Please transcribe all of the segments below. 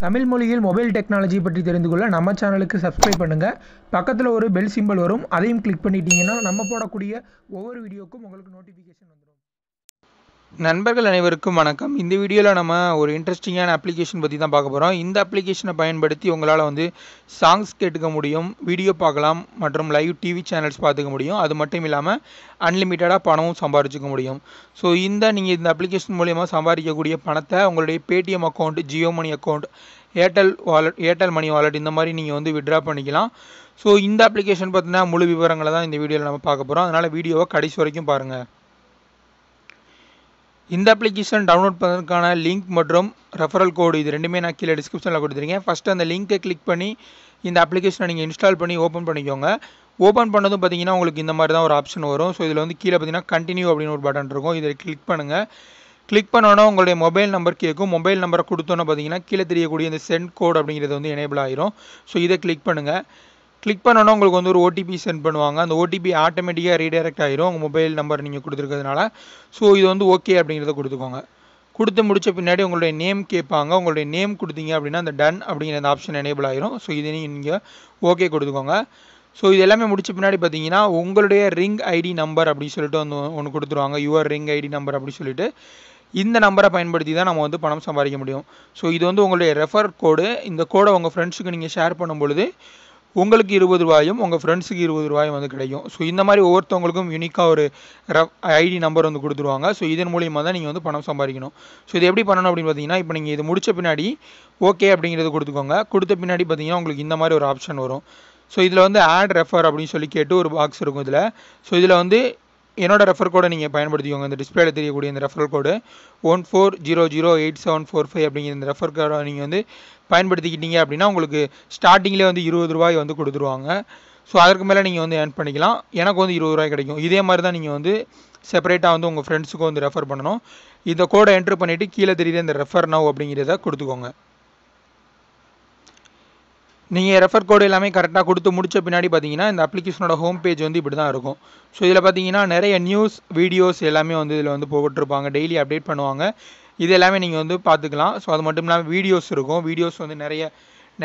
தமிழ் மொழியில் mobile technology பற்றி தெரிந்து கொள்ள நம்ம சேனலுக்கு சப்ஸ்கிரைப் பண்ணுங்கள். பக்கத்தில் ஒரு பெல் சிம்பல் வரும், அதையும் கிளிக் பண்ணிட்டீங்கன்னா நம்ம போடக்கூடிய ஒவ்வொரு வீடியோக்கும் உங்களுக்கு நோட்டிஃபிகேஷன் வந்துடும். நண்பர்கள் அனைவருக்கும் வணக்கம். இந்த வீடியோவில் நம்ம ஒரு இன்ட்ரெஸ்டிங்கான அப்ளிகேஷன் பற்றி தான் பார்க்க போகிறோம். இந்த அப்ளிகேஷனை பயன்படுத்தி உங்களால் சாங்ஸ் கேட்டுக்க முடியும், வீடியோ பார்க்கலாம் மற்றும் லைவ் டிவி சேனல்ஸ் பார்த்துக்க முடியும். அது மட்டும் இல்லாமல் அன்லிமிட்டடாக பணமும் சம்பாதிச்சுக்க முடியும். ஸோ நீங்கள் இந்த அப்ளிகேஷன் மூலயமா சம்பாதிக்கக்கூடிய பணத்தை உங்களுடைய பேடிஎம் அக்கௌண்ட், ஜியோ மணி அக்கௌண்ட், ஏர்டெல் மணி வாலெட் இந்த மாதிரி நீங்கள் விட்ரா பண்ணிக்கலாம். ஸோ இந்த அப்ளிகேஷன் பார்த்தீங்கன்னா முழு விவரங்களை தான் இந்த வீடியோவில் நம்ம பார்க்க போகிறோம். அதனால் வீடியோவை கடைசி வரைக்கும் பாருங்கள். இந்த அப்ளிகேஷன் டவுன்லோட் பண்ணுறதுக்கான லிங்க் மற்றும் ரெஃபரல் கோடு இது ரெண்டுமே நான் கீழே டிஸ்கிரிப்ஷனில் கொடுத்துருக்கேன். ஃபஸ்ட்டு அந்த லிங்க்கை கிளிக் பண்ணி இந்த அப்ளிகேஷனை நீங்கள் இன்ஸ்டால் பண்ணி ஓப்பன் பண்ணிக்கோங்க. ஓப்பன் பண்ணதும் பார்த்தீங்கன்னா உங்களுக்கு இந்த மாதிரி தான் ஒரு ஆப்ஷன் வரும். ஸோ இதில் கீழே பார்த்தீங்கன்னா கண்டினியூ அப்படின்னு ஒரு பட்டன் இருக்கும். இதை கிளிக் பண்ணுங்கள். கிளிக் பண்ணோன்னா உங்களுடைய மொபைல் நம்பர் கேட்கும். மொபைல் நம்பரை கொடுத்தோன்னே பார்த்தீங்கன்னா கீழே தெரியக்கூடிய இந்த சென்ட் கோட் அப்படிங்கிறது எனேபிள் ஆகிரும். ஸோ இதை கிளிக் பண்ணுங்கள். கிளிக் பண்ணோன்னா உங்களுக்கு ஒரு ஓடிபி சென்ட் பண்ணுவாங்க. அந்த ஓடிபி ஆட்டோமேட்டிக்காக ரீடைரக்ட் ஆகிரும் உங்கள் மொபைல் நம்பர் நீங்கள் கொடுத்துருக்கிறதுனால. ஸோ இது ஓகே அப்படிங்கிறத கொடுத்துக்கோங்க. கொடுத்து முடித்த பின்னாடி உங்களுடைய நேம் கேட்பாங்க. உங்களுடைய நேம் கொடுத்தீங்க அப்படின்னா அந்த டன் அப்படிங்கிற அந்த ஆப்ஷன் எனேபிள் ஆகிரும். ஸோ இதை நீங்கள் ஓகே கொடுத்துக்கோங்க. ஸோ இது எல்லாமே முடித்த பின்னாடி பார்த்தீங்கன்னா உங்களுடைய ரிங் ஐடி நம்பர் அப்படின்னு சொல்லிட்டு ஒன்று கொடுத்துருவாங்க. யுவர் ரிங் ஐடி நம்பர் அப்படின்னு சொல்லிட்டு இந்த நம்பரை பயன்படுத்தி தான் நம்ம பணம் சம்பாதிக்க முடியும். ஸோ இது உங்களுடைய ரெஃபர் கோடு. இந்த கோடை உங்கள் ஃப்ரெண்ட்ஸுக்கு நீங்கள் ஷேர் பண்ணும் பொழுது உங்களுக்கு 20 ரூபாயும் உங்கள் ஃப்ரெண்ட்ஸுக்கு 20 ரூபாயும் கிடைக்கும். ஸோ இந்த மாதிரி ஒவ்வொருத்தவங்களுக்கும் யூனிக்காக ஒரு ஐடி நம்பர் கொடுத்துருவாங்க. ஸோ இதன் மூலியமாக தான் நீங்கள் பணம் சம்பாதிக்கணும். ஸோ இது எப்படி பண்ணணும் அப்படின்னு பார்த்தீங்கன்னா, இப்போ நீங்கள் இது முடித்த பின்னாடி ஓகே அப்படிங்கிறது கொடுத்துக்கோங்க. கொடுத்த பின்னாடி பார்த்தீங்கன்னா உங்களுக்கு இந்த மாதிரி ஒரு ஆப்ஷன் வரும். ஸோ இதில் ஆட் ரெஃபர் அப்படின்னு சொல்லி கேட்டு ஒரு பாக்ஸ் இருக்கும் இதில். ஸோ இதில் என்னோட ரெஃபர் கோடை நீங்கள் பயன்படுத்திக்கோங்க. இந்த டிஸ்பிளேல தெரியக்கூடிய இந்த ரெஃபர் கோடு 14008745 அப்படிங்கிற இந்த ரெஃபர் கோடை நீங்கள் பயன்படுத்திக்கிட்டீங்க அப்படின்னா உங்களுக்கு ஸ்டார்டிங்லேயே 20 ரூபாய் கொடுத்துருவாங்க. ஸோ அதற்கு மேலே நீங்கள் ஏர்ன் பண்ணிக்கலாம். எனக்கு 20 ரூபாய் கிடைக்கும். இதே மாதிரி தான் நீங்கள் செப்பரேட்டாக உங்கள் ஃப்ரெண்ட்ஸுக்கும் ரெஃபர் பண்ணணும். இந்த கோடை என்ட்ரு பண்ணிவிட்டு கீழே தெரியுற இந்த ரெஃபர் நவ் அப்படிங்கிறத கொடுத்துக்கோங்க. நீங்கள் ரெஃபர் கோடு எல்லாமே கரெக்டாக கொடுத்து முடித்த பின்னாடி பார்த்தீங்கன்னா இந்த அப்ளிகேஷனோட ஹோம் பேஜ் இப்படி தான் இருக்கும். ஸோ இதில் பார்த்தீங்கன்னா நிறைய நியூஸ், வீடியோஸ் எல்லாமே இதில் போட்டுருப்பாங்க. டெய்லி அப்டேட் பண்ணுவாங்க. இது எல்லாமே நீங்கள் பார்த்துக்கலாம். ஸோ அது மட்டும் இல்லாமல் வீடியோஸ் இருக்கும். வீடியோஸ்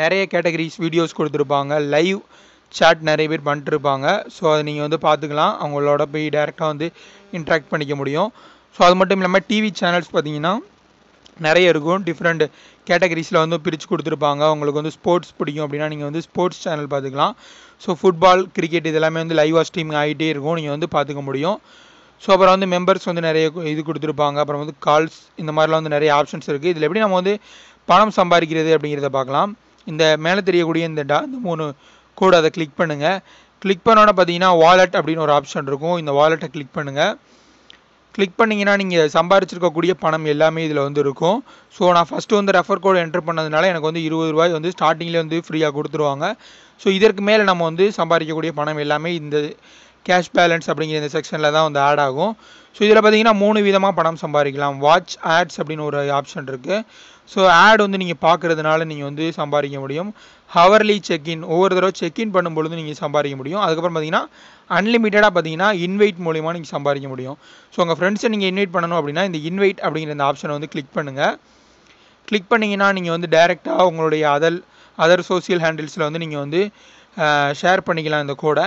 நிறைய கேட்டகரிஸ் வீடியோஸ் கொடுத்துருப்பாங்க. லைவ் சாட் நிறைய பேர் பண்ணிட்டுருப்பாங்க. ஸோ அதை நீங்கள் பார்த்துக்கலாம். அவங்களோட போய் டேரெக்டாக இன்ட்ராக்ட் பண்ணிக்க முடியும். ஸோ அது மட்டும் இல்லாமல் டிவி சேனல்ஸ் பார்த்தீங்கன்னா நிறைய இருக்கும். டிஃப்ரெண்ட் கேட்டகரிஸில் பிரித்து கொடுத்துருப்பாங்க. உங்களுக்கு ஸ்போர்ட்ஸ் பிடிக்கும் அப்படின்னா நீங்கள் ஸ்போர்ட்ஸ் சேனல் பார்த்துக்கலாம். ஸோ ஃபுட்பால், கிரிக்கெட் இதெல்லாமே லைவாக ஸ்ட்ரீமிங் ஆகிட்டே இருக்கும். நீங்கள் பார்த்துக்க முடியும். ஸோ அப்புறம் மெம்பர்ஸ் நிறைய இது கொடுத்துருப்பாங்க. அப்புறம் கால்ஸ் இந்த மாதிரிலாம் நிறைய ஆப்ஷன்ஸ் இருக்குது. இதில் எப்படி நம்ம பணம் சம்பாதிக்கிறது அப்படிங்கிறத பார்க்கலாம். இந்த மேலே தெரியக்கூடிய இந்த 3 கோடு அதை கிளிக் பண்ணுங்கள். கிளிக் பண்ணோன்னே பார்த்தீங்கன்னா வாலெட் அப்படின்னு ஒரு ஆப்ஷன் இருக்கும். இந்த வாலெட்டை கிளிக் பண்ணுங்கள். கிளிக் பண்ணிங்கன்னா நீங்கள் சம்பாரிச்சிருக்கக்கூடிய பணம் எல்லாமே இதில் இருக்கும். ஸோ நான் ஃபஸ்ட்டு ரெஃபர் கோடு என்ட்ரு பண்ணதுனால எனக்கு 20 ரூபாய் ஸ்டார்டிங்கில் ஃப்ரீயாக கொடுத்துருவாங்க. ஸோ இதற்கு மேலே நம்ம சம்பாதிக்கக்கூடிய பணம் எல்லாமே இந்த கேஷ் பேலன்ஸ் அப்படிங்கிற இந்த செக்ஷனில் தான் ஆட் ஆகும். ஸோ இதில் பார்த்தீங்கன்னா 3 விதமாக பணம் சம்பாதிக்கலாம். வாட்ச் ஆட்ஸ் அப்படின்னு ஒரு ஆப்ஷன் இருக்குது. ஸோ ஆட் நீங்கள் பார்க்குறதுனால நீங்கள் சம்பாதிக்க முடியும். ஹவர்லி செக்இன், ஒவ்வொரு தடவை செக்இன் பண்ணும்பொழுது நீங்கள் சம்பாதிக்க முடியும். அதுக்கப்புறம் பார்த்தீங்கன்னா அன்லிமிட்டடாக பார்த்தீங்கன்னா இன்வைட் மூலிமா நீங்கள் சம்பாதிக்க முடியும். ஸோ உங்கள் ஃப்ரெண்ட்ஸை நீங்கள் இன்வைட் பண்ணணும் அப்படின்னா இந்த இன்வைட் அப்படிங்கிற இந்த ஆப்ஷனை கிளிக் பண்ணுங்கள். கிளிக் பண்ணிங்கன்னா நீங்கள் டேரெக்டாக உங்களுடைய அதர் சோசியல் ஹேண்டில்ஸில் நீங்கள் ஷேர் பண்ணிக்கலாம். இந்த கோடை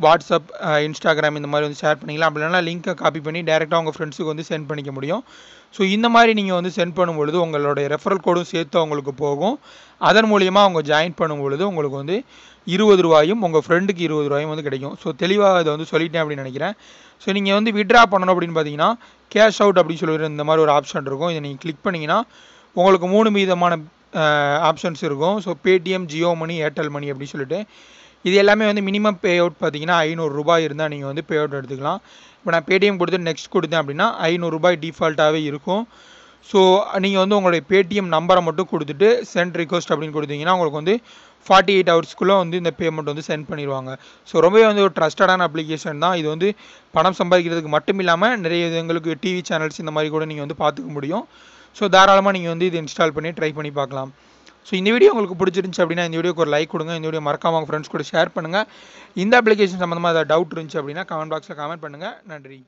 வாட்ஸ்அப், இன்ஸ்டாகிராம் இந்த மாதிரி ஷேர் பண்ணிக்கலாம். அப்படி இல்லைனா லிங்க்கை காப்பி பண்ணி டேரெக்டாக உங்கள் ஃப்ரெண்ட்ஸுக்கு சென்ட் பண்ணிக்க முடியும். ஸோ இந்த மாதிரி நீங்கள் சென்ட் பண்ணும்பொழுது உங்களுடைய ரெஃபரல் கோடும் சேர்த்து அவங்களுக்கு போகும். அதன் மூலியமாக அவங்க ஜாயின் பண்ணும்பொழுது உங்களுக்கு 20 ரூபாயும் உங்கள் ஃப்ரெண்டுக்கு 20 ரூபாயும் கிடைக்கும். ஸோ தெளிவாக இதை சொல்லிட்டேன் அப்படின்னு நினைக்கிறேன். ஸோ நீங்கள் விட்ரா பண்ணணும் அப்படின்னு பார்த்தீங்கன்னா கேஷ் அவுட் அப்படின்னு சொல்லி இந்த மாதிரி ஒரு ஆப்ஷன் இருக்கும். இதை நீங்கள் கிளிக் பண்ணிங்கன்னா உங்களுக்கு 3 விதமான ஆப்ஷன்ஸ் இருக்கும். ஸோ பேடிஎம், ஜியோ மணி, ஏர்டெல் மணி அப்படின்னு சொல்லிட்டு இது எல்லாமே மினிமம் பே அவுட் பார்த்தீங்கன்னா 500 ரூபாய் இருந்தால் நீங்கள் பே அவுட் எடுத்துக்கலாம். இப்போ நான் பேடிஎம் கொடுத்து நெக்ஸ்ட் கொடுத்தேன் அப்படின்னா 500 ரூபாய் டிஃபால்ட்டாகவே இருக்கும். ஸோ நீங்கள் உங்களுடைய பேடிஎம் நம்பரை மட்டும் கொடுத்துட்டு சென்ட் ரிக்வஸ்ட் அப்படின்னு கொடுத்தீங்கன்னா உங்களுக்கு 48 ஹவர்ஸ்க்குள்ளே இந்த பேமெண்ட் சென்ட் பண்ணிடுவாங்க. ஸோ ரொம்பவே ஒரு ட்ரஸ்டடான அப்ளிகேஷன் தான். இது பணம் சம்பாதிக்கிறதுக்கு மட்டும் இல்லாமல் நிறைய எங்களுக்கு டிவி சேனல்ஸ் இந்த மாதிரி கூட நீங்கள் பார்த்துக்க முடியும். ஸோ தாராளமாக நீங்கள் இது இன்ஸ்டால் பண்ணி ட்ரை பண்ணி பார்க்கலாம். ஸோ இந்த வீடியோ உங்களுக்கு பிடிச்சிருந்துச்சு அப்படின்னா இந்த வீடியோக்கு ஒரு லைக் கொடுங்க. இந்த வீடியோ மறக்காம உங்கள் ஃப்ரெண்ட்ஸ் கூட ஷேர் பண்ணுங்கள். இந்த அப்ளிகேஷன் சம்மந்தமாக ஏதாவது டவுட் இருந்துச்சு அப்படின்னா கமெண்ட் பாக்ஸில் கமெண்ட் பண்ணுங்கள். நன்றி.